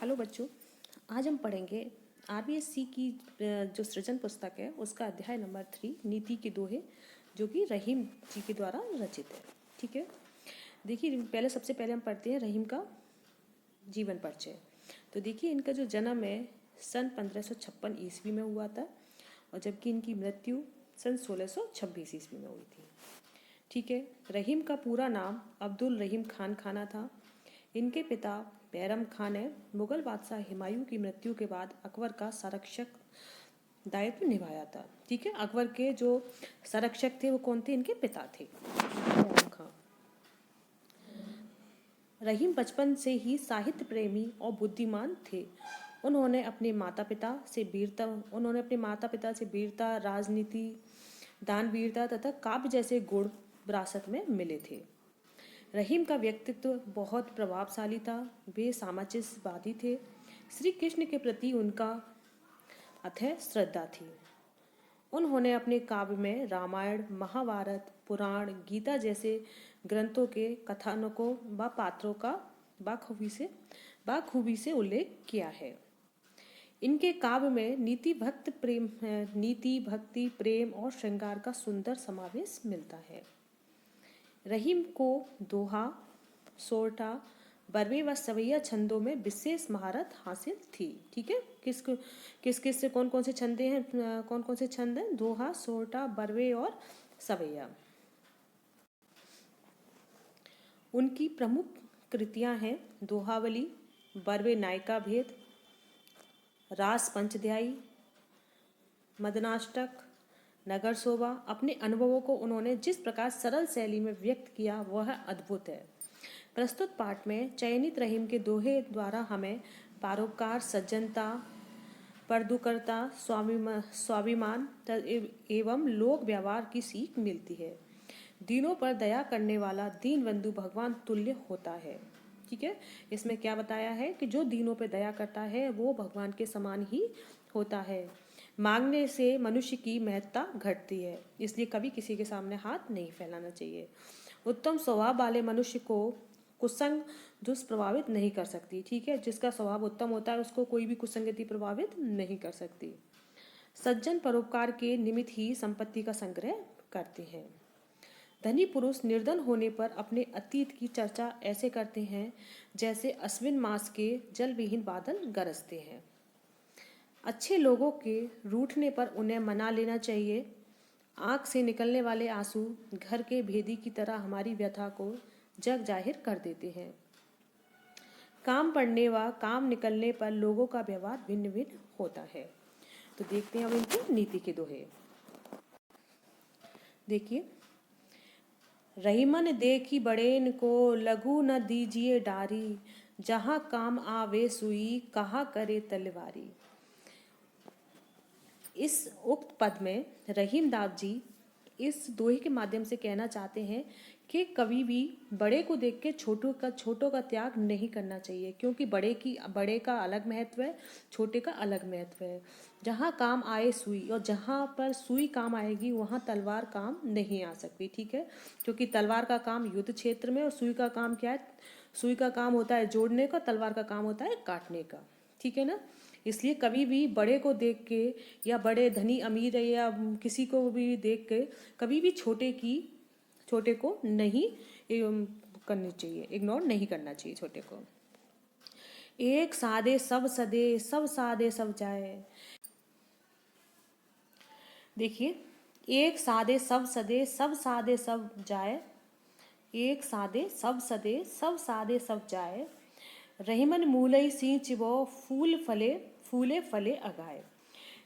Hello बच्चों, आज हम पढ़ेंगे आरबीएससी की जो सृजन पुस्तक है उसका अध्याय नंबर 3 नीति के दोहे, जो कि रहीम जी के द्वारा रचित है। ठीक है, देखिए सबसे पहले हम पढ़ते हैं रहीम का जीवन परिचय। तो देखिए इनका जो जन्म है सन 1556 ईस्वी में हुआ था, और जबकि इनकी मृत्यु सन 1626 ईस्वी में हुई थी। ठीक है, रहीम का पूरा नाम अब्दुल रहीम खान खाना था। इनके पिता बैरम खान ने मुगल बादशाह हुमायूं की मृत्यु के बाद अकबर का संरक्षक दायित्व निभाया था। ठीक है, अकबर के जो संरक्षक थे वो कौन थे? इनके पिता थे बैरम खान। रहीम बचपन से ही साहित्य प्रेमी और बुद्धिमान थे। उन्होंने अपने माता पिता से वीरता, राजनीति, दानवीरता तथा काव्य जैसे गुण विरासत में मिले थे। रहीम का व्यक्तित्व बहुत प्रभावशाली था। वे सामाजिकवादी थे। श्री कृष्ण के प्रति उनका अथाह श्रद्धा थी। उन्होंने अपने काव्य में रामायण, महाभारत, पुराण, गीता जैसे ग्रंथों के कथानकों व पात्रों का बाखूबी से उल्लेख किया है। इनके काव्य में नीति, भक्ति, प्रेम और श्रृंगार का सुंदर समावेश मिलता है। रहीम को दोहा, सोरठा, बरवे व सवैया छंदों में विशेष महारत हासिल थी। ठीक है, किस से कौन कौन से छंद हैं? दोहा, सोरठा, बरवे और सवैया। उनकी प्रमुख कृतियां हैं दोहावली, बरवे नायिका भेद, रास पंचध्यायी, मदनाष्टक, नगर शोभा। अपने अनुभवों को उन्होंने जिस प्रकार सरल शैली में व्यक्त किया वह अद्भुत है। प्रस्तुत पाठ में चयनित रहीम के दोहे द्वारा हमें परोपकार, सज्जनता, परदुकरता, स्वाभिमान एवं लोक व्यवहार की सीख मिलती है। दीनों पर दया करने वाला दीनबंधु भगवान तुल्य होता है। ठीक है, इसमें क्या बताया है कि जो दीनों पर दया करता है वो भगवान के समान ही होता है। मांगने से मनुष्य की महत्ता घटती है, इसलिए कभी किसी के सामने हाथ नहीं फैलाना चाहिए। उत्तम स्वभाव वाले मनुष्य को कुसंग दुष्प्रभावित नहीं कर सकती। ठीक है, जिसका स्वभाव उत्तम होता है उसको कोई भी कुसंगति प्रभावित नहीं कर सकती। सज्जन परोपकार के निमित्त ही संपत्ति का संग्रह करते हैं। धनी पुरुष निर्धन होने पर अपने अतीत की चर्चा ऐसे करते हैं जैसे अश्विन मास के जल विहीन बादल गरजते हैं। अच्छे लोगों के रूठने पर उन्हें मना लेना चाहिए। आँख से निकलने वाले आंसू घर के भेदी की तरह हमारी व्यथा को जग जाहिर कर देते हैं। काम पड़ने व काम निकलने पर लोगों का व्यवहार भिन्न भिन्न होता है। तो देखते हैं अब इनकी नीति के दोहे। देखिए, रहीमन देखी बड़ेन को लघु न दीजिए डारी, जहाँ काम आवे सुई कहा करे तलवारी। इस उक्त पद में रहीम दाव जी इस दोहे के माध्यम से कहना चाहते हैं कि कभी भी बड़े को देख के छोटों का त्याग नहीं करना चाहिए, क्योंकि बड़े का अलग महत्व है, छोटे का अलग महत्व है। जहाँ काम आए सुई, और जहाँ पर सुई काम आएगी वहाँ तलवार काम नहीं आ सकती। ठीक है, क्योंकि तलवार का काम युद्ध क्षेत्र में, और सुई का काम क्या है? सुई का काम होता है जोड़ने का, तलवार का काम होता है काटने का। ठीक है ना, इसलिए कभी भी बड़े को देख के या बड़े धनी अमीर या किसी को भी देख के कभी भी छोटे को नहीं करनी चाहिए, इग्नोर नहीं करना चाहिए छोटे को। एक सादे सब सदे, सब सादे सब जाए। देखिए, एक सादे सब सदे, सब सादे सब जाए। एक सादे सब सदे, सब सादे सब जाए। रहीमन मूलई सींच वो फूले फले अगाए।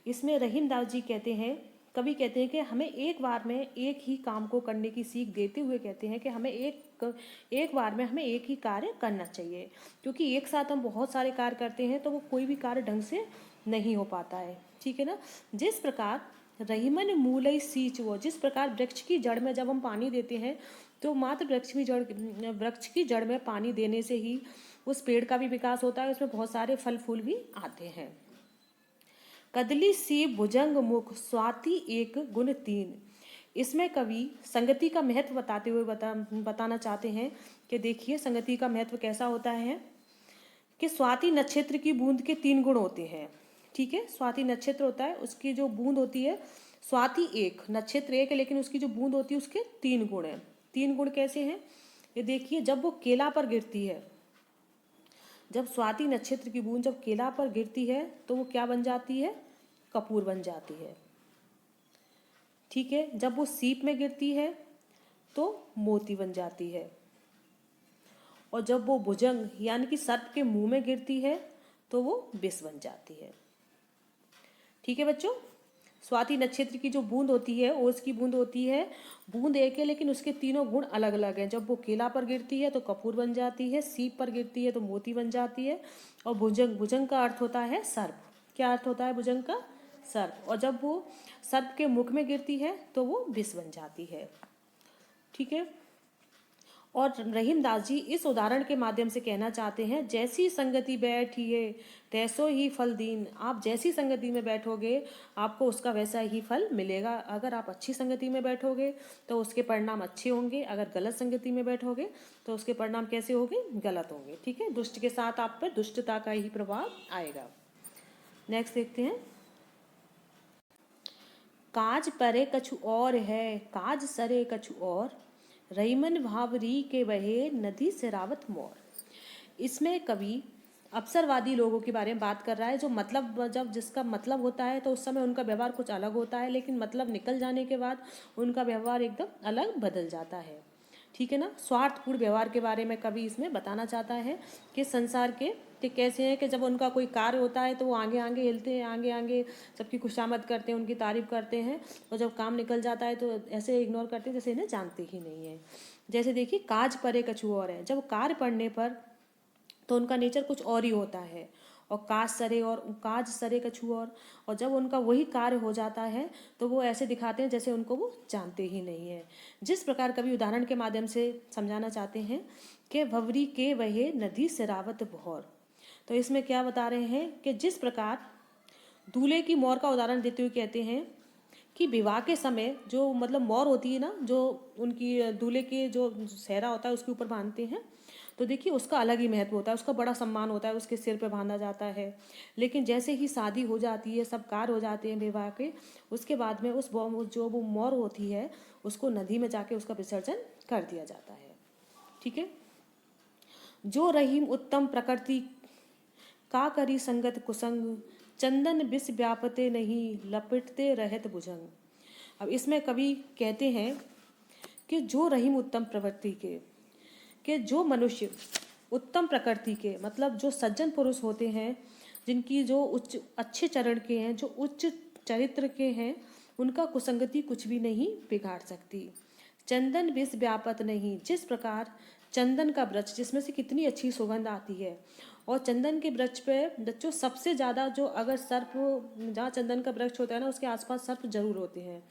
इसमें रहीम दाव जी कहते हैं, कवि कहते हैं कि हमें एक बार में एक ही काम को करने की सीख देते हुए कहते हैं कि हमें एक बार में हमें एक ही कार्य करना चाहिए, क्योंकि एक साथ हम बहुत सारे कार्य करते हैं तो वो कोई भी कार्य ढंग से नहीं हो पाता है। ठीक है ना, जिस प्रकार रहीमन मूलई सींच वो, जिस प्रकार वृक्ष की जड़ में जब हम पानी देते हैं तो मात्र वृक्ष की जड़ में पानी देने से ही उस पेड़ का भी विकास होता है, उसमें बहुत सारे फल फूल भी आते हैं। कदली सी भुजंग मुख, स्वाति एक गुण तीन। इसमें कवि संगति का महत्व बताते हुए बताना चाहते हैं कि देखिए संगति का महत्व कैसा होता है कि स्वाति नक्षत्र की बूंद के 3 गुण होते हैं। ठीक है, स्वाति नक्षत्र होता है, उसकी जो बूंद होती है, स्वाति एक नक्षत्र एक है, लेकिन उसकी जो बूंद होती है उसके 3 गुण हैं। 3 गुण कैसे हैं ये देखिए। जब वो केला पर गिरती है, जब स्वाति नक्षत्र की बूंद जब केला पर गिरती है तो वो क्या बन जाती है, कपूर बन जाती है। ठीक है, जब वो सीप में गिरती है तो मोती बन जाती है, और जब वो भुजंग यानी कि सर्प के मुंह में गिरती है तो वो विष बन जाती है। ठीक है बच्चों, स्वाति नक्षत्र की जो बूंद होती है, ओस की बूंद होती है, बूंद एक है लेकिन उसके तीनों गुण अलग अलग हैं। जब वो केला पर गिरती है तो कपूर बन जाती है, सीप पर गिरती है तो मोती बन जाती है, और भुजंग, भुजंग का अर्थ होता है सर्प। क्या अर्थ होता है भुजंग का, सर्प। और जब वो सर्प के मुख में गिरती है तो वो विष बन जाती है। ठीक है, और रहीमदास जी इस उदाहरण के माध्यम से कहना चाहते हैं, जैसी संगति बैठिए तैसो ही फल दीन। आप जैसी संगति में बैठोगे आपको उसका वैसा ही फल मिलेगा। अगर आप अच्छी संगति में बैठोगे तो उसके परिणाम अच्छे होंगे, अगर गलत संगति में बैठोगे तो उसके परिणाम कैसे होंगे, गलत होंगे। ठीक है, दुष्ट के साथ आप पर दुष्टता का ही प्रभाव आएगा। नेक्स्ट देखते हैं, काज परे कछु और है, काज सरे कछु और, रईमन भावरी के बहे नदी से रावत मोर। इसमें कवि अवसरवादी लोगों के बारे में बात कर रहा है, जो मतलब, जब जिसका मतलब होता है तो उस समय उनका व्यवहार कुछ अलग होता है, लेकिन मतलब निकल जाने के बाद उनका व्यवहार एकदम अलग बदल जाता है। ठीक है ना, स्वार्थपूर्ण व्यवहार के बारे में कवि इसमें बताना चाहता है कि संसार के कैसे हैं कि जब उनका कोई कार्य होता है तो वो आगे आगे हिलते हैं, आगे आगे सबकी खुशामद करते हैं, उनकी तारीफ करते हैं, और जब काम निकल जाता है तो ऐसे इग्नोर करते हैं जैसे इन्हें जानते ही नहीं है। जैसे देखिए, काज परे कछु और है, जब कार्य पड़ने पर तो उनका नेचर कुछ और ही होता है, और काज सरे और काज सरे कछु और जब उनका वही कार्य हो जाता है तो वो ऐसे दिखाते हैं जैसे उनको वो जानते ही नहीं है। जिस प्रकार कवि उदाहरण के माध्यम से समझाना चाहते हैं कि भवरी के वहे नदी सिरावत भौर, तो इसमें क्या बता रहे हैं कि जिस प्रकार दूल्हे की मोर का उदाहरण देते हुए कहते हैं कि विवाह के समय जो मतलब मोर होती है ना, जो उनकी दूल्हे के जो सेहरा होता है उसके ऊपर बांधते हैं, तो देखिए उसका अलग ही महत्व होता है, उसका बड़ा सम्मान होता है, उसके सिर पे बांधा जाता है। लेकिन जैसे ही शादी हो जाती है, सब कार्य हो जाते हैं विवाह के, उसके बाद में उस जो वो मोर होती है उसको नदी में जाके उसका विसर्जन कर दिया जाता है। ठीक है, जो रहीम उत्तम प्रकृति का करी संगत कुसंग, चंदन विष व्यापते नहीं लपेटते रहत भुजंग। अब इसमें कवि कहते हैं कि जो रहीम उत्तम प्रवृत्ति के जो मनुष्य उत्तम प्रकृति के, मतलब जो सज्जन पुरुष होते हैं, जिनकी जो उच्च अच्छे चरण के हैं, जो उच्च चरित्र के हैं, उनका कुसंगति कुछ भी नहीं बिगाड़ सकती। चंदन विष व्यापत नहीं, जिस प्रकार चंदन का वृक्ष जिसमें से कितनी अच्छी सुगंध आती है, और चंदन के वृक्ष पे बच्चों सबसे ज़्यादा जो अगर सर्प, जहाँ चंदन का वृक्ष होता है ना उसके आसपास सर्प जरूर होते हैं।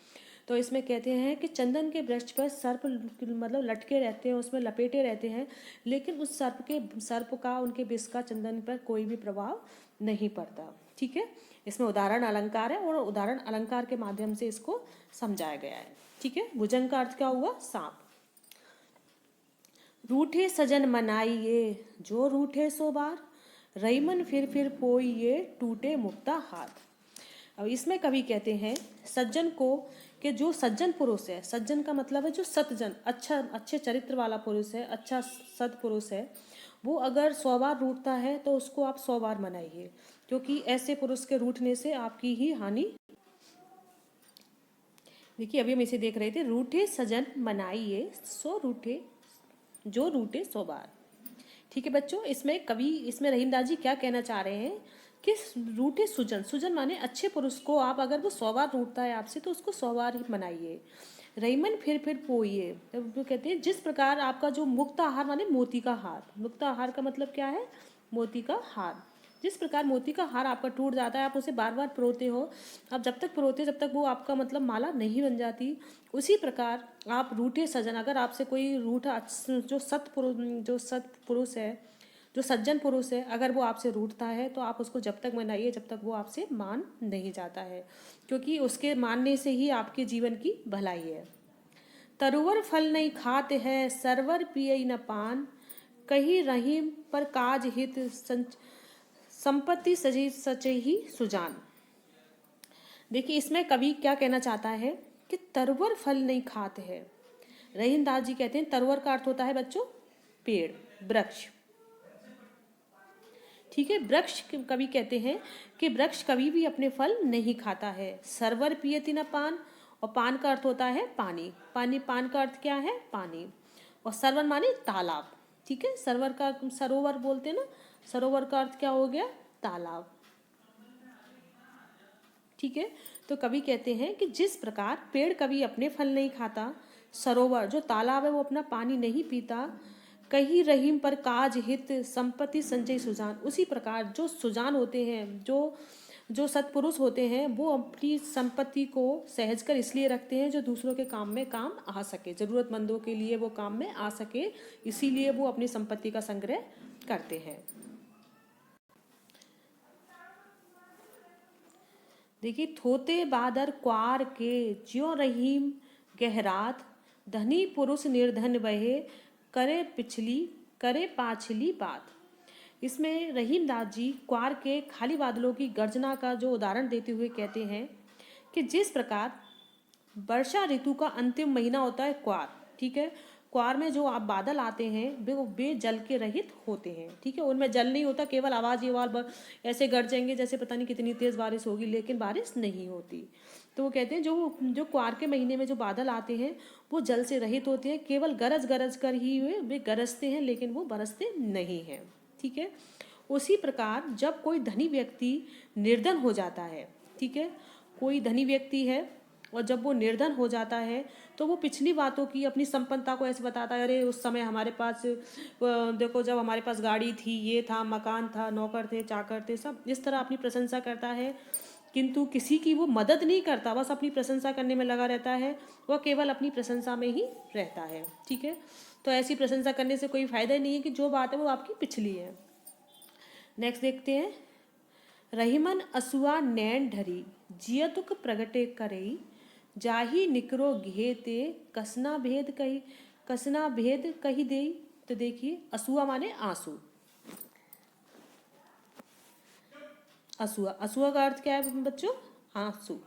तो इसमें कहते हैं कि चंदन के वृक्ष पर सर्प मतलब लटके रहते हैं, उसमें लपेटे रहते हैं, लेकिन उस सर्प का उनके विष का चंदन पर कोई भी प्रभाव नहीं पड़ता। ठीक है, इसमें उदाहरण अलंकार है और उदाहरण अलंकार के माध्यम से इसको समझाया गया है। ठीक है, भुजंग का अर्थ क्या हुआ, सांप। रूठे सजन मनाइए जो रूठे सो बार, रईमन फिर पोइए टूटे मुक्ता हाथ। अब इसमें कवि कहते हैं सज्जन को कि जो सज्जन पुरुष है, सज्जन का मतलब है जो सतजन, अच्छा अच्छे चरित्र वाला पुरुष है, अच्छा सत्पुरुष है, वो अगर 100 बार रूठता है तो उसको आप 100 बार मनाइए, क्योंकि ऐसे पुरुष के रूठने से आपकी ही हानि। देखिए अभी हम इसे देख रहे थे, रूठे सजन मनाइए सो रूठे, जो रूठे 100 बार। ठीक है बच्चों, इसमें कवि, इसमें रहीमदास जी क्या कहना चाह रहे हैं कि रूठे सुजन, सुजन माने अच्छे पुरुष को आप अगर वो 100 बार रूठता है आपसे तो उसको 100 बार ही मनाइए। रईमन फिर पोइए, वो कहते हैं जिस प्रकार आपका जो मुक्ता हार माने मोती का हार, मुक्ता हार का मतलब क्या है, मोती का हार। जिस प्रकार मोती का हार आपका टूट जाता है, आप उसे बार बार परोते हो, आप जब तक परोते जब तक वो आपका मतलब माला नहीं बन जाती, उसी प्रकार आप रूठे सजन, अगर आपसे कोई रूठा जो सत्पुरुष है, जो सज्जन पुरुष है, अगर वो आपसे रूठता है तो आप उसको जब तक मनाइए जब तक वो आपसे मान नहीं जाता है, क्योंकि उसके मानने से ही आपके जीवन की भलाई है। तरुवर फल नहीं खाते हैं, सरवर पिए न पान, कहीं रहीम पर काज हित संपत्ति सजी सचे ही सुजान। देखिए इसमें कवि क्या कहना चाहता है कि तरवर फल नहीं खाते हैं। रहीम दास जी कहते हैं तरवर का अर्थ होता है बच्चों पेड़, वृक्ष। ठीक है, वृक्ष कवि कहते हैं कि वृक्ष कभी भी अपने फल नहीं खाता है। सरवर पियति न पान, और पान का अर्थ होता है पानी। पानी, पान का अर्थ क्या है? पानी। और सरवर माने तालाब। ठीक है, सरवर का सरोवर बोलते हैं ना, सरोवर का अर्थ क्या हो गया? तालाब। ठीक है, तो कवि कहते हैं कि जिस प्रकार पेड़ कभी अपने फल नहीं खाता, सरोवर जो तालाब है वो अपना पानी नहीं पीता, कहीं रहीम पर काज हित संपत्ति संचय सुजान, उसी प्रकार जो सुजान होते हैं, जो सत्पुरुष होते हैं, वो अपनी संपत्ति को सहज कर इसलिए रखते हैं जो दूसरों के काम में काम आ सके, जरूरतमंदों के लिए वो काम में आ सके, इसीलिए वो अपनी संपत्ति का संग्रह करते हैं। देखिए, थोते बादर क्वार के ज्यों रहीम गहरात, धनी पुरुष निर्धन वहे करे पाछली बात। इसमें रहीम दास जी क्वार के खाली बादलों की गर्जना का जो उदाहरण देते हुए कहते हैं कि जिस प्रकार वर्षा ऋतु का अंतिम महीना होता है क्वार, ठीक है, क्वार में जो आप बादल आते हैं वे जल के रहित होते हैं। ठीक है, उनमें जल नहीं होता, केवल आवाज ही आवाज ऐसे गरजेंगे जैसे पता नहीं कितनी तेज बारिश होगी, लेकिन बारिश नहीं होती। तो वो कहते हैं जो क्वार के महीने में जो बादल आते हैं वो जल से रहित होते हैं, केवल गरज गरज कर ही वे गरजते हैं, लेकिन वो बरसते नहीं हैं। ठीक है, उसी प्रकार जब कोई धनी व्यक्ति निर्धन हो जाता है, ठीक है, कोई धनी व्यक्ति है और जब वो निर्धन हो जाता है तो वो पिछली बातों की, अपनी संपन्नता को ऐसे बताता है, अरे उस समय हमारे पास देखो जब हमारे पास गाड़ी थी, ये था, मकान था, नौकर थे, चाकर थे, सब इस तरह अपनी प्रशंसा करता है, किंतु किसी की वो मदद नहीं करता, बस अपनी प्रशंसा करने में लगा रहता है, वह केवल अपनी प्रशंसा में ही रहता है। ठीक है, तो ऐसी प्रशंसा करने से कोई फायदा नहीं है कि जो बात है वो आपकी पिछली है। नेक्स्ट देखते हैं, रहीमन असुआ नैन ढरी जियतुक प्रगटे करई, जाही निकरो घेते कसना भेद कही देई। तो देखिए असुआ माने आंसू, असुआ, असुआ का अर्थ क्या है बच्चों? आंसू,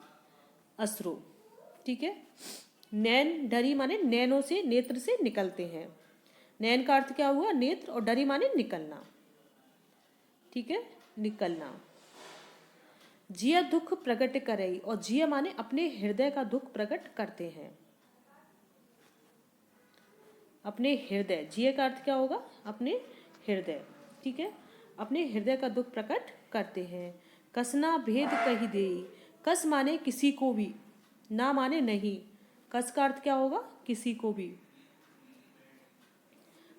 अश्रु। ठीक है, नैन ढरी माने नैनों से, नेत्र से निकलते हैं। नैन का अर्थ क्या हुआ? नेत्र, और ढरी माने निकलना। ठीक है, निकलना। जिया दुख प्रकट करई, और जिया माने अपने हृदय का दुख प्रकट करते हैं। अपने हृदय, जिया का अर्थ क्या होगा? अपने हृदय। ठीक है, अपने हृदय का दुख प्रकट करते हैं। कसना भेद कही देई, कस माने किसी को भी, ना माने नहीं, कस का अर्थ क्या होगा? किसी को भी,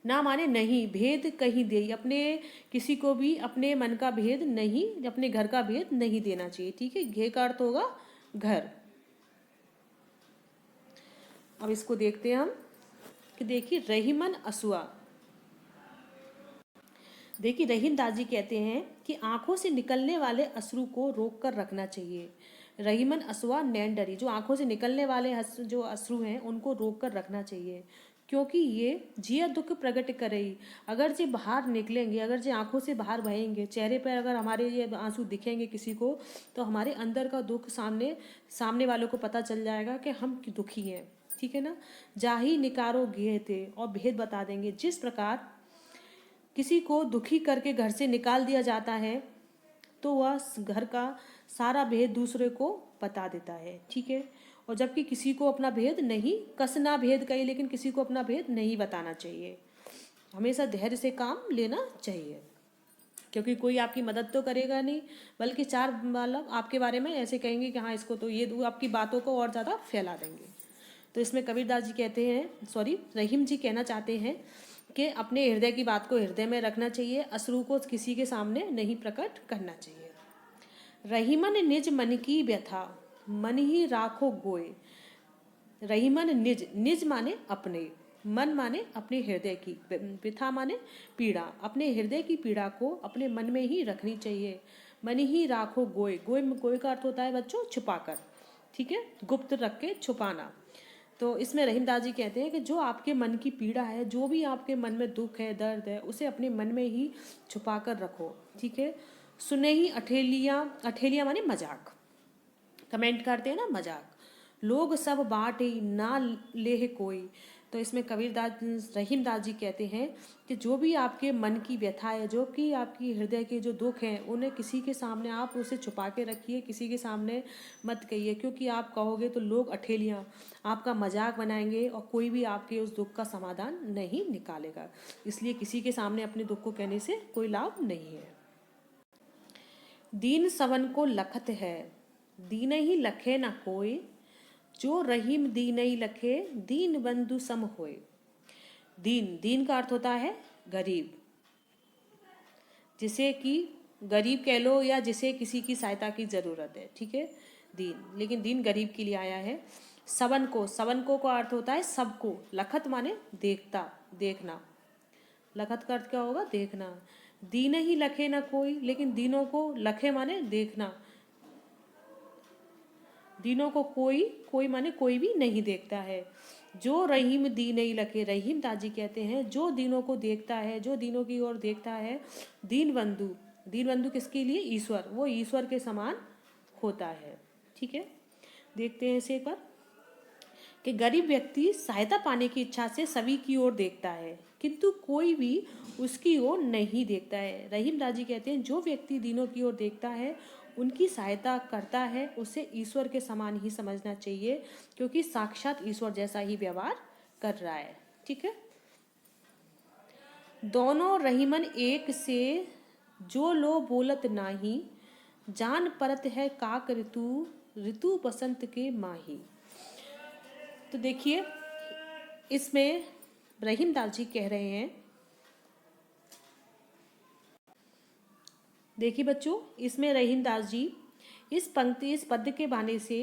ना माने नहीं, भेद कहीं दे, अपने किसी को भी अपने मन का भेद नहीं, अपने घर का भेद नहीं देना चाहिए। ठीक है, घे का अर्थ होगा घर। अब इसको देखते हैं हम कि देखिए रहीमन असुआ, देखिए रहीम दास जी कहते हैं कि आंखों से निकलने वाले अश्रु को रोक कर रखना चाहिए। रहीमन असुआ नैन डरी, जो आंखों से निकलने वाले जो अश्रु हैं उनको रोक कर रखना चाहिए, क्योंकि ये जिया दुख प्रकट करेगी। अगर जे बाहर निकलेंगे, अगर जे आंखों से बाहर बहेंगे, चेहरे पर अगर हमारे ये आंसू दिखेंगे किसी को, तो हमारे अंदर का दुख सामने वालों को पता चल जाएगा कि हम दुखी हैं। ठीक है ना, जाही निकारो घेते, और भेद बता देंगे। जिस प्रकार किसी को दुखी करके घर से निकाल दिया जाता है तो वह घर का सारा भेद दूसरे को बता देता है। ठीक है, और जबकि किसी को अपना भेद नहीं, कसना भेद कही, लेकिन किसी को अपना भेद नहीं बताना चाहिए। हमेशा धैर्य से काम लेना चाहिए, क्योंकि कोई आपकी मदद तो करेगा नहीं, बल्कि चार मतलब आपके बारे में ऐसे कहेंगे कि हाँ इसको तो, ये आपकी बातों को और ज़्यादा फैला देंगे। तो इसमें कबीरदास जी कहते हैं, रहीम जी कहना चाहते हैं कि अपने हृदय की बात को हृदय में रखना चाहिए, अश्रु को किसी के सामने नहीं प्रकट करना चाहिए। रहीमन निज मन की व्यथा, मन ही राखो गोए। रहीमन निज, निज माने अपने, मन माने अपने हृदय की, व्यथा माने पीड़ा, अपने हृदय की पीड़ा को अपने मन में ही रखनी चाहिए। मन ही राखो गोए, गोए का अर्थ होता है बच्चों छुपाकर। ठीक है, गुप्त रख के छुपाना। तो इसमें रहीमदास जी कहते हैं कि जो आपके मन की पीड़ा है, जो भी आपके मन में दुख है, दर्द है, उसे अपने मन में ही छुपा कर रखो, ठीक है। सुने ही अठेलियाँ, अठेलियाँ माने मजाक, कमेंट करते हैं ना, मजाक। लोग सब बाँट ना ले कोई। तो इसमें कबीरदास रहीमदास जी कहते हैं कि जो भी आपके मन की व्यथा है, जो कि आपकी हृदय के जो दुख हैं, उन्हें किसी के सामने आप उसे छुपा के रखिए, किसी के सामने मत कहिए, क्योंकि आप कहोगे तो लोग अठेलियाँ आपका मजाक बनाएंगे और कोई भी आपके उस दुख का समाधान नहीं निकालेगा। इसलिए किसी के सामने अपने दुख को कहने से कोई लाभ नहीं है। दीन सवन को लखत है, दीन ही लखे न कोई, जो रहीम दीन ही लखे, दीन बंधु सम होए। दीन, दीन का अर्थ होता है गरीब, जिसे कि गरीब कह लो या जिसे किसी की सहायता की जरूरत है, ठीक है, दीन, लेकिन दीन गरीब के लिए आया है। सवन को, सवन को का अर्थ होता है सबको, लखत माने देखता, देखना, लखत का अर्थ क्या होगा, देखना। दीन ही लखे ना कोई, लेकिन दीनों को, लखे माने देखना, दीनों को कोई, कोई माने कोई भी नहीं देखता है। जो रहीम दीन ही लखे, रहीम दाजी कहते हैं जो दीनों को देखता है, जो दीनों की ओर देखता है, दीन बंधु, दीन बंधु किसके लिए, ईश्वर, वो ईश्वर के समान होता है, ठीक है। देखते हैं इसे एक बार कि गरीब व्यक्ति सहायता पाने की इच्छा से सभी की ओर देखता है, किंतु कोई भी उसकी ओर नहीं देखता है। रहीम दाजी कहते हैं जो व्यक्ति दीनों की ओर देखता है, उनकी सहायता करता है, उसे ईश्वर के समान ही समझना चाहिए, क्योंकि साक्षात ईश्वर जैसा ही व्यवहार कर रहा है, ठीक है। दोनों रहीमन एक से, जो लो बोलत नाही, जान परत है काक ऋतु, ऋतु बसंत के माही। तो देखिए इसमें रहीमदास जी कह रहे हैं, देखिए बच्चों, इसमें रहीमदास जी इस पंक्ति, इस पद्य के बहाने से,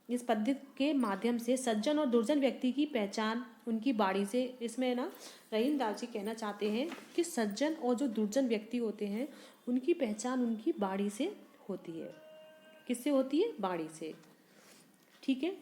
इस पद्य के माध्यम से सज्जन और दुर्जन व्यक्ति की पहचान उनकी बाणी से, इसमें ना रहीमदास जी कहना चाहते हैं कि सज्जन और जो दुर्जन व्यक्ति होते हैं, उनकी पहचान उनकी बाणी से होती है। किससे होती है, बाणी से, ठीक है,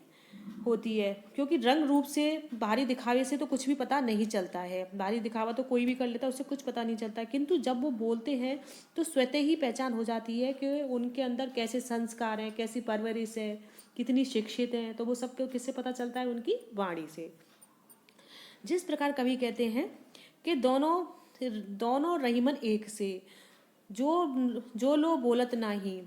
होती है। क्योंकि रंग रूप से, बाहरी दिखावे से तो कुछ भी पता नहीं चलता है, बाहरी दिखावा तो कोई भी कर लेता है, उससे कुछ पता नहीं चलता है, किंतु जब वो बोलते हैं तो स्वतः ही पहचान हो जाती है कि उनके अंदर कैसे संस्कार हैं, कैसी परवरिश है, कितनी शिक्षित हैं। तो वो सब किससे पता चलता है, उनकी वाणी से। जिस प्रकार कवि कहते हैं कि दोनों रहीमन एक से, जो लो बोलत नाही,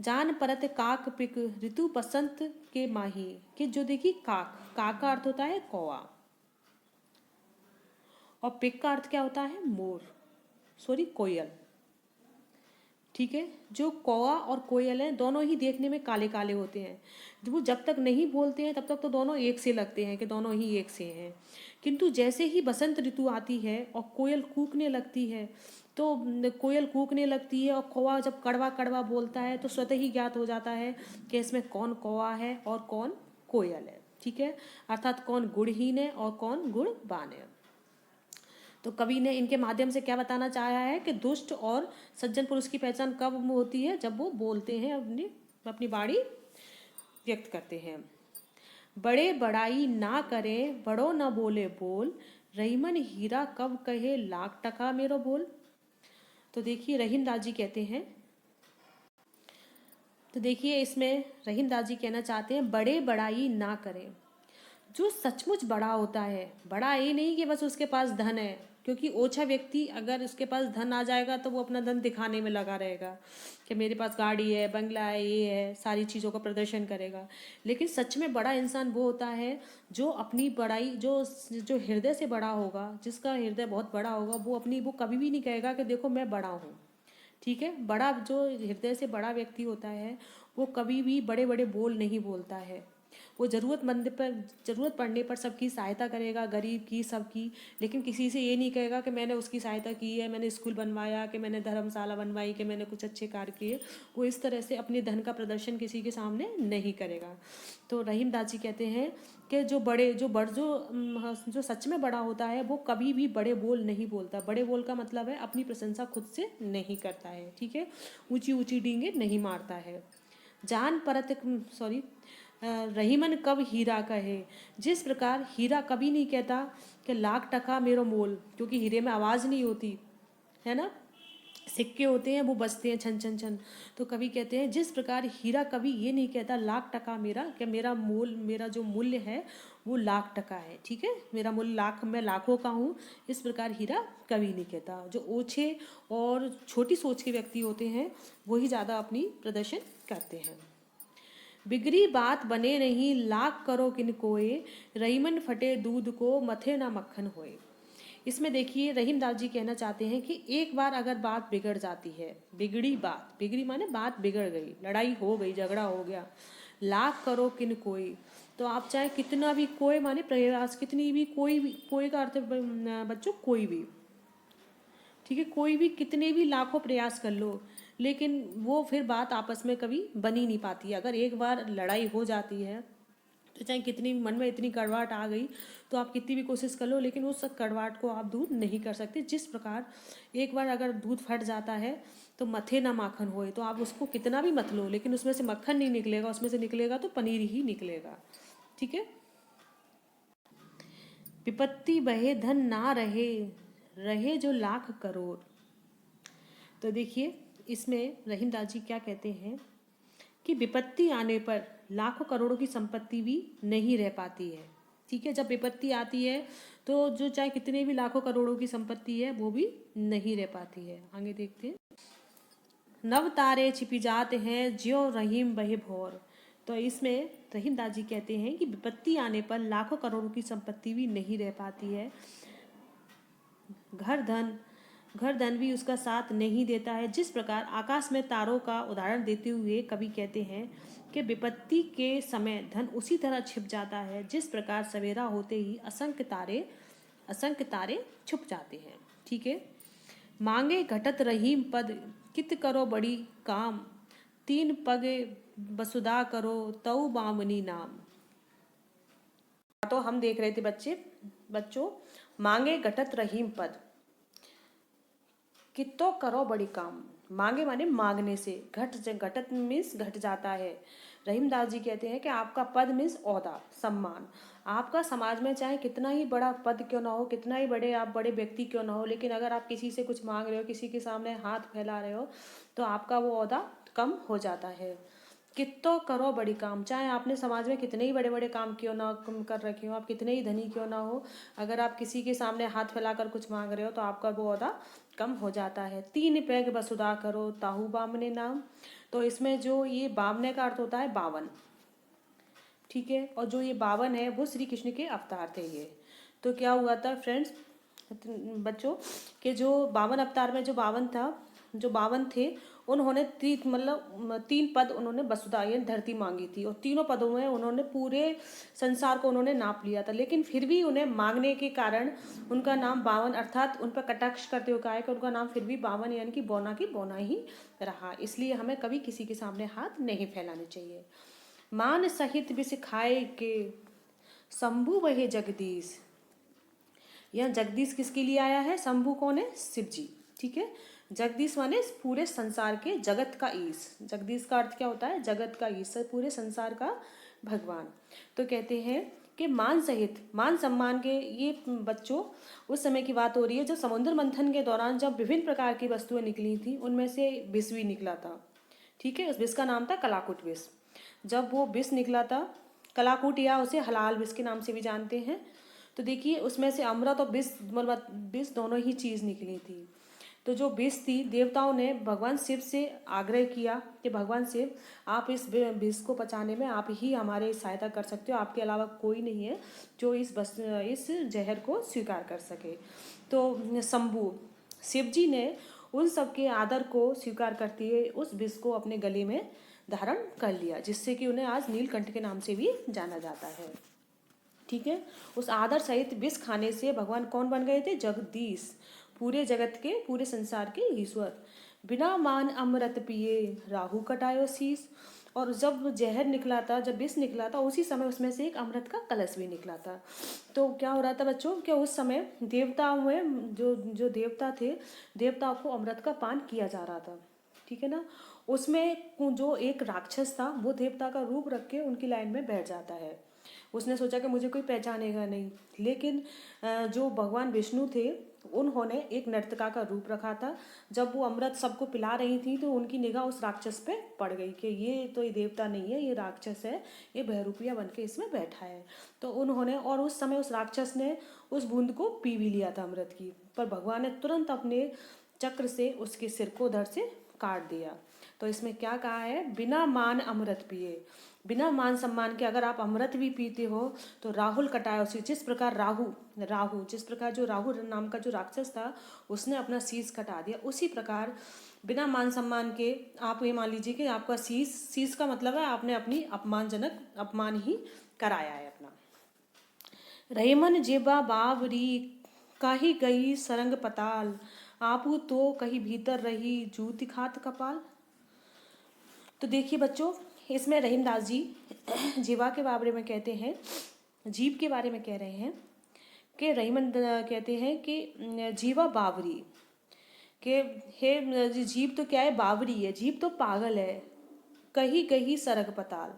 जान परत काक पिक, ऋतु बसंत के माही। कि जो देखिए काक, काक का अर्थ होता है कौवा, और पिक का अर्थ क्या होता है, मोर, सॉरी कोयल, ठीक है। जो कौवा और कोयल हैं, दोनों ही देखने में काले काले होते हैं। वो जब तक नहीं बोलते हैं तब तक तो दोनों एक से लगते हैं कि दोनों ही एक से हैं, किंतु जैसे ही बसंत ऋतु आती है और कोयल कूकने लगती है, तो कोयल कूकने लगती है और कौवा जब कड़वा कड़वा बोलता है, तो स्वतः ही ज्ञात हो जाता है कि इसमें कौन कौवा है और कौन कोयल है, ठीक है। अर्थात कौन गुणहीन है और कौन गुणवान है। तो कवि ने इनके माध्यम से क्या बताना चाहा है कि दुष्ट और सज्जन पुरुष की पहचान कब होती है, जब वो बोलते हैं, अपनी वाणी व्यक्त करते हैं। बड़े बड़ाई ना करें, बड़ो न बोले बोल, रहीमन हीरा कब कहे लाख टका मेरो बोल। तो देखिए रहीमदास जी कहते हैं, तो देखिए इसमें रहीमदास जी कहना चाहते हैं बड़े बड़ाई ना करें। जो सचमुच बड़ा होता है, बड़ा ये नहीं कि बस उसके पास धन है, क्योंकि ओछा व्यक्ति अगर उसके पास धन आ जाएगा तो वो अपना धन दिखाने में लगा रहेगा कि मेरे पास गाड़ी है, बंगला है, ये है, सारी चीज़ों का प्रदर्शन करेगा। लेकिन सच में बड़ा इंसान वो होता है जो अपनी बड़ाई, जो हृदय से बड़ा होगा, जिसका हृदय बहुत बड़ा होगा, वो कभी भी नहीं कहेगा कि देखो मैं बड़ा हूँ, ठीक है। बड़ा, जो हृदय से बड़ा व्यक्ति होता है, वो कभी भी बड़े बड़े बोल नहीं बोलता है। वो ज़रूरत पड़ने पर सबकी सहायता करेगा, गरीब की, सबकी, लेकिन किसी से ये नहीं कहेगा कि मैंने उसकी सहायता की है, मैंने स्कूल बनवाया, कि मैंने धर्मशाला बनवाई, कि मैंने कुछ अच्छे कार्य किए। वो इस तरह से अपने धन का प्रदर्शन किसी के सामने नहीं करेगा। तो रहीमदास जी कहते हैं कि जो सच में बड़ा होता है, वो कभी भी बड़े बोल नहीं बोलता। बड़े बोल का मतलब है अपनी प्रशंसा खुद से नहीं करता है, ठीक है, ऊंची ऊंची डींगे नहीं मारता है। रहीमन कब हीरा कहे, जिस प्रकार हीरा कभी नहीं कहता कि लाख टका मेरो मोल, क्योंकि हीरे में आवाज़ नहीं होती है ना, सिक्के होते हैं वो बजते हैं छन छन छन, तो कभी कहते हैं जिस प्रकार हीरा कभी ये नहीं कहता लाख टका मेरा, कि मेरा मोल, मेरा जो मूल्य है वो लाख टका है, ठीक है, मेरा मूल्य लाख, मैं लाखों का हूँ, इस प्रकार हीरा कभी नहीं कहता। जो ओछे और छोटी सोच के व्यक्ति होते हैं वही ज़्यादा अपनी प्रदर्शन करते हैं। बिगड़ी बात बने नहीं लाख करो किन कोय, रहीमन फटे दूध को मथे ना मक्खन होए। इसमें देखिए रहीम दास जी कहना चाहते हैं कि एक बार अगर बात बिगड़ जाती है, बिगड़ी बात, बिगड़ी माने बात बिगड़ गई, लड़ाई हो गई, झगड़ा हो गया, लाख करो किन कोई, तो आप चाहे कितना भी, कोई माने प्रयास, कितनी भी, कोई का अर्थ है बच्चों कोई भी, ठीक है, कोई भी कितने भी लाखों प्रयास कर लो, लेकिन वो फिर बात आपस में कभी बन ही नहीं पाती है। अगर एक बार लड़ाई हो जाती है तो चाहे कितनी मन में इतनी कड़वाहट आ गई तो आप कितनी भी कोशिश कर लो, लेकिन उस कड़वाहट को आप दूर नहीं कर सकते। जिस प्रकार एक बार अगर दूध फट जाता है तो मथे ना माखन होए, तो आप उसको कितना भी मत लो लेकिन उसमें से मक्खन नहीं निकलेगा, उसमें से निकलेगा तो पनीर ही निकलेगा, ठीक है। विपत्ति बहे धन ना रहे, रहे जो लाख करोड़। तो देखिए इसमें रहीम दास जी क्या कहते हैं कि विपत्ति आने पर लाखों करोड़ों की संपत्ति भी नहीं रह पाती है, ठीक है। जब विपत्ति आती है तो जो चाहे कितने भी लाखों करोड़ों की संपत्ति है वो भी नहीं रह पाती है। आगे देखते हैं, नव तारे छिपी जाते हैं ज्यो रहीम बहे भोर। तो इसमें रहीम दास जी कहते हैं कि विपत्ति आने पर लाखों करोड़ों की संपत्ति भी नहीं रह पाती है, घर धन भी उसका साथ नहीं देता है। जिस प्रकार आकाश में तारों का उदाहरण देते हुए कवि कहते हैं कि विपत्ति के समय धन उसी तरह छिप जाता है जिस प्रकार सवेरा होते ही असंख्य तारे छुप जाते हैं, ठीक है। मांगे घटत रहीम पद कित करो बड़ी काम, तीन पगे वसुधा करो तऊ बामनी नाम। तो हम देख रहे थे बच्चों मांगे घटत रहीम पद, कितो करो बड़ी काम, मांगे माने मांगने से, घटत मीन्स घट जाता है। रहीम दास जी कहते हैं कि आपका पद मीन्स ओहदा, सम्मान, आपका समाज में चाहे कितना ही बड़ा पद क्यों ना हो, कितना ही बड़े आप बड़े व्यक्ति क्यों ना हो, लेकिन अगर आप किसी से कुछ मांग रहे हो, किसी के सामने हाथ फैला रहे हो तो आपका वो ओहदा कम हो जाता है। कितो करो बड़ी काम, चाहे आपने समाज में कितने ही बड़े बड़े काम क्यों ना कर रखे हो, आप कितने ही धनी क्यों ना हो, अगर आप किसी के सामने हाथ फैलाकर कुछ मांग रहे हो तो आपका वो ओहदा कम हो जाता है। तीन पैग वसुधा करो ताहू बामने नाम। तो इसमें जो ये बामने का अर्थ होता है 52, ठीक है, और जो ये 52 है वो श्री कृष्ण के अवतार थे ये। तो क्या हुआ था फ्रेंड्स बच्चों कि जो 52 अवतार में जो 52 थे उन्होंने तीन पद उन्होंने वसुधा यानी धरती मांगी थी, और तीनों पदों में उन्होंने पूरे संसार को उन्होंने नाप लिया था, लेकिन फिर भी उन्हें मांगने के कारण उनका नाम 52 अर्थात उन पर कटाक्ष करते हुए कहा है कि उनका नाम फिर भी 52 यानी कि बौना की बौना ही रहा। इसलिए हमें कभी किसी के सामने हाथ नहीं फैलाने चाहिए। मान सहित विष खाए के शंभु वहे जगदीश। यह जगदीश किसके लिए आया है, शंभु कौन है, शिव जी, ठीक है। जगदीश माने पूरे संसार के, जगत का ईश, जगदीश का अर्थ क्या होता है, जगत का ईश, पूरे संसार का भगवान। तो कहते हैं कि मान सहित, मान सम्मान के, ये बच्चों उस समय की बात हो रही है जब समुद्र मंथन के दौरान जब विभिन्न प्रकार की वस्तुएं निकली थी, उनमें से विष भी निकला था, ठीक है। उस विष का नाम था कलाकुट विष। जब वो विष निकला था, कलाकुट या उसे हलाल विष के नाम से भी जानते हैं, तो देखिए उसमें से अमृत और विष दोनों ही चीज़ निकली थी। तो जो विष थी, देवताओं ने भगवान शिव से आग्रह किया कि भगवान शिव आप इस विष को पचाने में आप ही हमारे सहायता कर सकते हो, आपके अलावा कोई नहीं है जो इस जहर को स्वीकार कर सके। तो शंभु शिव जी ने उन सबके आदर को स्वीकार करते हुए उस विष को अपने गले में धारण कर लिया, जिससे कि उन्हें आज नीलकंठ के नाम से भी जाना जाता है, ठीक है। उस आदर सहित विष खाने से भगवान कौन बन गए थे, जगदीश, पूरे जगत के, पूरे संसार के ईश्वर। बिना मान अमृत पिए राहु कटायो शीस। और जब जहर निकला था, जब विष निकला था, उसी समय उसमें से एक अमृत का कलश भी निकला था। तो क्या हो रहा था बच्चों, कि उस समय देवताओं में जो देवता थे, देवताओं को अमृत का पान किया जा रहा था, ठीक है ना। उसमें जो एक राक्षस था वो देवता का रूप रख के उनकी लाइन में बैठ जाता है। उसने सोचा कि मुझे कोई पहचानेगा नहीं, लेकिन जो भगवान विष्णु थे उन्होंने एक नर्तका का रूप रखा था। जब वो अमृत सबको पिला रही थी तो उनकी निगाह उस राक्षस पे पड़ गई कि ये तो ये देवता नहीं है, ये राक्षस है, ये बहरूपिया बन के इसमें बैठा है। तो उन्होंने, और उस समय उस राक्षस ने उस बूंद को पी भी लिया था अमृत की, पर भगवान ने तुरंत अपने चक्र से उसके सिर को उधर से काट दिया। तो इसमें क्या कहा है, बिना मान अमृत पिए, बिना मान सम्मान के अगर आप अमृत भी पीते हो तो राहुल कटाया उसी, जिस प्रकार राहु जिस प्रकार जो राहु नाम का जो राक्षस था उसने अपना शीश कटा दिया, उसी प्रकार बिना मान सम्मान के आप ये मान लीजिए कि आपका शीश का मतलब है आपने अपनी अपमान ही कराया है अपना। रहीमन जेबा बावरी काही गई सरंग पताल, आपू तो कहीं भीतर रही जूती खात कपाल। तो देखिए बच्चों, इसमें रहीमदास जी जीवा के बारे में कहते हैं, जीव के बारे में कह रहे हैं कि रहीमन कहते हैं कि जीवा बावरी के, हे जीव तो क्या है, बावरी है, जीव तो पागल है, कहीं कहीं सरग पताल।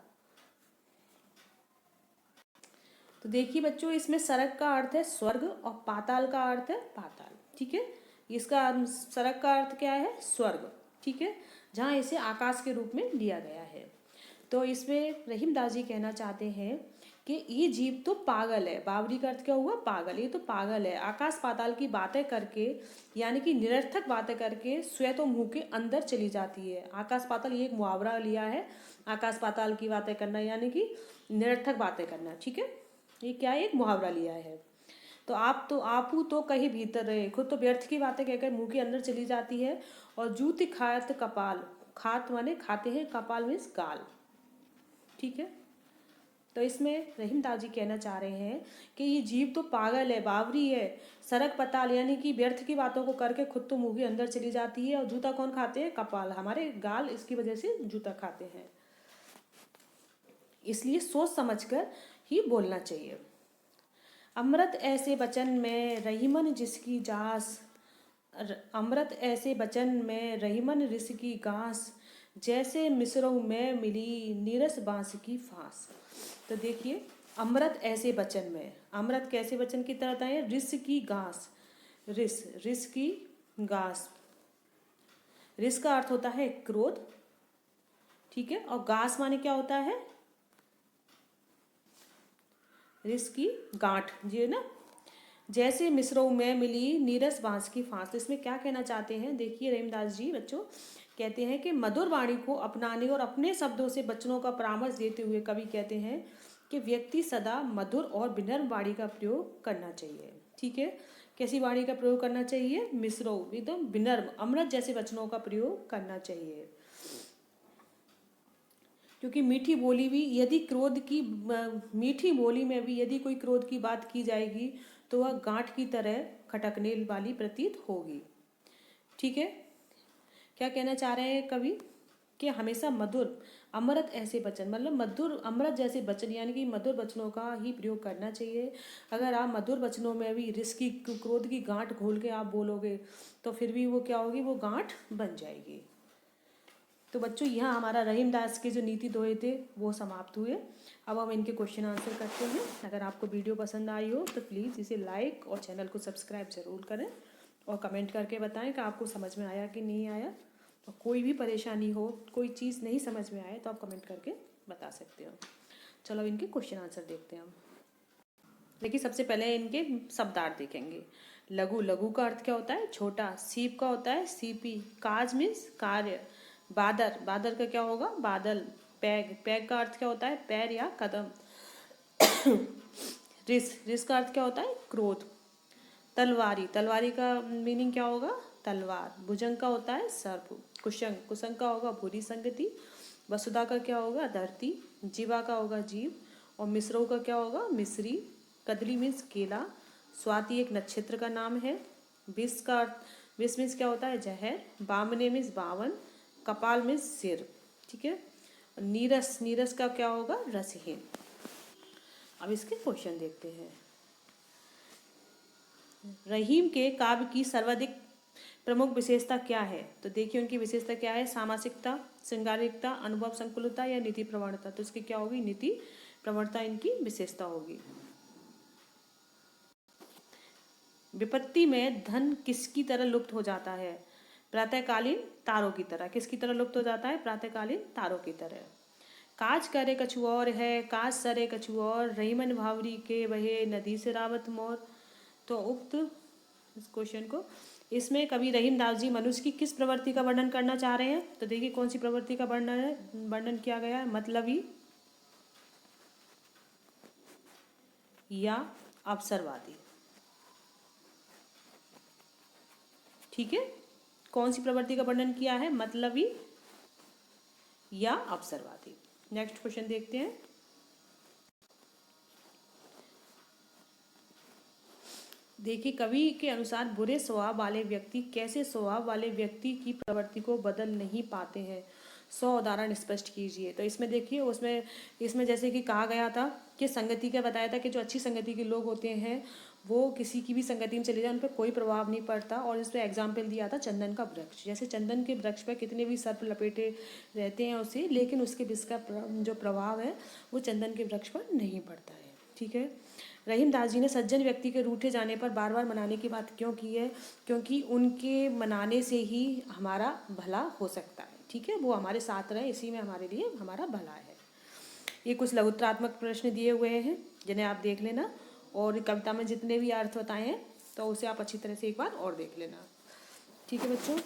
तो देखिए बच्चों, इसमें सरग का अर्थ है स्वर्ग और पाताल का अर्थ है पाताल। ठीक है, इसका सरग का अर्थ क्या है, स्वर्ग। ठीक है, जहाँ इसे आकाश के रूप में लिया गया है। तो इसमें रहीमदास जी कहना चाहते हैं कि ये जीव तो पागल है। बावरी का अर्थ क्या हुआ, पागल, ये तो पागल है, आकाश पाताल की बातें करके, यानी कि निरर्थक बातें करके स्वयं तो मुंह के अंदर चली जाती है। आकाश पाताल ये एक मुहावरा लिया है, आकाश पाताल की बातें करना यानी कि निरर्थक बातें करना। ठीक है, ये क्या है, एक मुहावरा लिया है। तो आपू तो कहीं भीतर रहे, खुद तो व्यर्थ की बातें कहकर मुंह के अंदर चली जाती है। और जूति खात कपाल, खात माने खाते हैं, कपाल मीन्स गाल। ठीक है, तो इसमें रहीमदास जी कहना चाह रहे हैं कि ये जीव तो पागल है, बावरी है, सरक पताल यानी कि व्यर्थ की बातों को करके खुद तो मुंह के अंदर चली जाती है। और जूता कौन खाते हैं, कपाल, हमारे गाल, इसकी वजह से जूता खाते हैं। इसलिए सोच समझकर ही बोलना चाहिए। अमृत ऐसे बचन में रहीमन जिसकी जास, अमृत ऐसे बचन में रहीमन रिसकी घास, जैसे मिसरों में मिली नीरस बांस की फांस। तो देखिए, अमृत ऐसे बचन में, अमृत कैसे बचन की तरह है, रिस की घास, रिस की घास, रिस का अर्थ होता है क्रोध। ठीक है, और घास माने क्या होता है, रिस की गांठ, जी ना, जैसे मिसरों में मिली नीरस बांस की फांस। तो इसमें क्या कहना चाहते हैं, देखिए रहीमदास जी बच्चों कहते हैं कि मधुर वाणी को अपनाने और अपने शब्दों से बच्चों का परामर्श देते हुए कवि कहते हैं कि व्यक्ति सदा मधुर और विनम्र वाणी का प्रयोग करना चाहिए। ठीक है, कैसी वाणी का प्रयोग करना चाहिए, मिसरो, एकदम विनम्र, अमृत जैसे वचनों का प्रयोग करना चाहिए। क्योंकि मीठी बोली भी यदि क्रोध की, मीठी बोली में भी यदि कोई क्रोध की बात की जाएगी तो वह गांठ की तरह खटकने वाली प्रतीत होगी। ठीक है, क्या कहना चाह रहे हैं कवि कि हमेशा मधुर, अमृत ऐसे वचन, मतलब मधुर अमृत जैसे वचन, यानी कि मधुर वचनों का ही प्रयोग करना चाहिए। अगर आप मधुर वचनों में भी रिस की, क्रोध की गांठ घोल के आप बोलोगे तो फिर भी वो क्या होगी, वो गांठ बन जाएगी। तो बच्चों, यहाँ हमारा रहीमदास के जो नीति दोहे थे वो समाप्त हुए। अब हम इनके क्वेश्चन आंसर करते हैं। अगर आपको वीडियो पसंद आई हो तो प्लीज़ इसे लाइक और चैनल को सब्सक्राइब ज़रूर करें और कमेंट करके बताएं कि आपको समझ में आया कि नहीं आया। और कोई भी परेशानी हो, कोई चीज़ नहीं समझ में आए तो आप कमेंट करके बता सकते हो। चलो इनके क्वेश्चन आंसर देखते हैं हम। देखिए, सबसे पहले इनके शब्दार्थ देखेंगे। लघु, लघु का अर्थ क्या होता है, छोटा। सीप का होता है सीपी। काज मीन्स कार्य। बादर, बादर का क्या होगा, बादल। पैग, पैग का अर्थ क्या होता है, पैर या कदम। रिस, रिस का अर्थ क्या होता है, क्रोध। तलवारी, तलवारी का मीनिंग क्या होगा, तलवार। भुजंग का होता है सर्प। कुशंग, कुशंग का होगा बुरी संगति। वसुधा का क्या होगा, धरती। जीवा का होगा जीव। और मिसरों का क्या होगा, मिस्री। कदली मीन्स केला। स्वाति एक नक्षत्र का नाम है। विष का अर्थ, विष मीन्स क्या होता है, जहर। बामने मीन्स बावन। कपाल मीन्स सिर। ठीक है, नीरस, नीरस का क्या होगा, रसहीन। अब इसके क्वेश्चन देखते हैं। रहीम के काव्य की सर्वाधिक प्रमुख विशेषता क्या है, तो देखिए उनकी विशेषता क्या है, सामासिकता, श्रृंगारिकता, अनुभव संकुलता या नीति प्रवणता। तो इसकी क्या होगी? नीति प्रवणता इनकी विशेषता होगी। विपत्ति में धन किसकी तरह लुप्त हो जाता है? प्रातःकालीन तारों की तरह। किसकी तरह लुप्त हो जाता है? प्रातःकालीन तारों की तरह। काज करे कछु और है, काज सरे कछु और, रहीमन भावरी के बहे नदी से रावत मोर। तो उक्त इस क्वेश्चन को, इसमें कवि रहीम दास जी मनुष्य की किस प्रवृत्ति का वर्णन करना चाह रहे हैं? तो देखिए कौन सी प्रवृत्ति का वर्णन किया गया है? मतलबी या अवसरवादी। ठीक है, कौन सी प्रवृत्ति का वर्णन किया है? मतलबी या अवसरवादी। नेक्स्ट क्वेश्चन देखते हैं। देखिए कवि के अनुसार बुरे स्वभाव वाले व्यक्ति कैसे स्वभाव वाले व्यक्ति की प्रवृत्ति को बदल नहीं पाते हैं? 100 उदाहरण स्पष्ट कीजिए। तो इसमें देखिए इसमें जैसे कि कहा गया था कि संगति का बताया था कि जो अच्छी संगति के लोग होते हैं वो किसी की भी संगति में चले जाए उन पर कोई प्रभाव नहीं पड़ता। और इस पर एग्जाम्पल दिया था चंदन का वृक्ष। जैसे चंदन के वृक्ष पर कितने भी सर्प लपेटे रहते हैं उसे, लेकिन उसके विष का जो प्रभाव है वो चंदन के वृक्ष पर नहीं पड़ता है। ठीक है। रहीम दास जी ने सज्जन व्यक्ति के रूठे जाने पर बार बार मनाने की बात क्यों की है? क्योंकि उनके मनाने से ही हमारा भला हो सकता है। ठीक है, वो हमारे साथ रहे, इसी में हमारे लिए हमारा भला है। ये कुछ लघुत्रात्मक प्रश्न दिए हुए हैं जिन्हें आप देख लेना, और कविता में जितने भी अर्थ बताए हैं तो उसे आप अच्छी तरह से एक बार और देख लेना। ठीक है बच्चों।